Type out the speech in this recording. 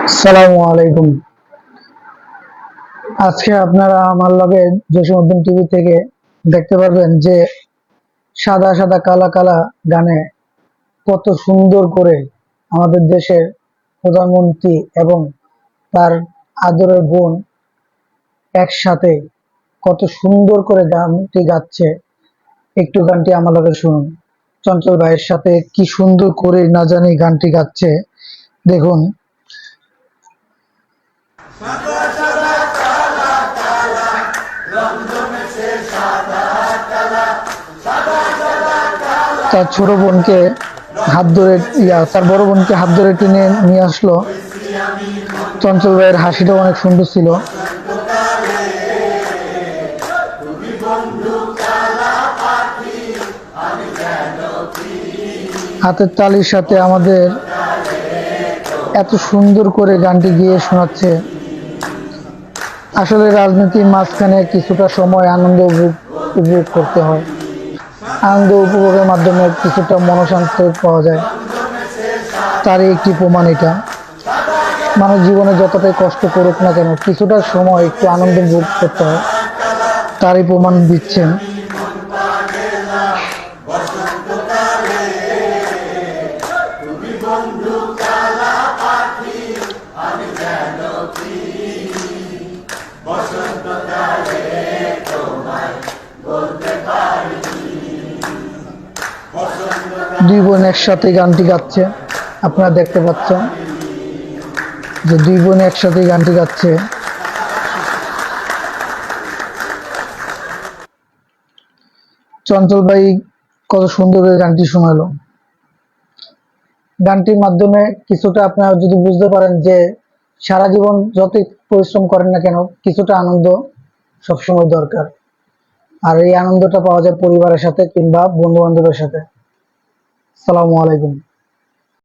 আসসালামু আলাইকুম। আজকে আপনারা আমার লগে জসীমউদ্দিন টিভি থেকে দেখতে পারবেন যে সাদা সাদা কালা কালা গানে কত সুন্দর করে আমাদের দেশের প্রধানমন্ত্রী এবং তার আদরের বোন একসাথে কত সুন্দর করে গানটি গাচ্ছে। একটু গানটি আমার লগে শুনুন। চঞ্চল ভাইয়ের সাথে কি সুন্দর করে না জানি গানটি গাচ্ছে, দেখুন। তার ছোট বোনকে হাত ধরে তার বড় বোনকে হাত ধরে টেনে নিয়ে আসলো। চঞ্চল ভাইয়ের হাসিটা অনেক সুন্দর ছিল। হাতের তালির সাথে আমাদের এত সুন্দর করে গানটি গেয়ে শোনাচ্ছে। আসলে রাজনীতির মাঝখানে কিছুটা সময় আনন্দ উপভোগ করতে হয়। আনন্দ উপভোগের মাধ্যমে কিছুটা মনশান্তি পাওয়া যায়। তারই একটি প্রমাণ এটা। মানুষ জীবনে যতটাই কষ্ট করুক না কেন, কিছুটা সময় একটু আনন্দ ভোগ করতে হয়, তারই প্রমাণ দিচ্ছেন। দুই বোন একসাথে গানটি গাচ্ছে, আপনারা দেখতে পাচ্ছেন যে দুই বোন একসাথে গানটি গাচ্ছে। চঞ্চল ভাই কত সুন্দর করে গানটি শোনালো। গানটির মাধ্যমে কিছুটা আপনারা যদি বুঝতে পারেন যে সারা জীবন যতই পরিশ্রম করেন না কেন, কিছুটা আনন্দ সবসময় দরকার। আর এই আনন্দটা পাওয়া যায় পরিবারের সাথে কিংবা বন্ধু বান্ধবের সাথে। আসসালামু আলাইকুম।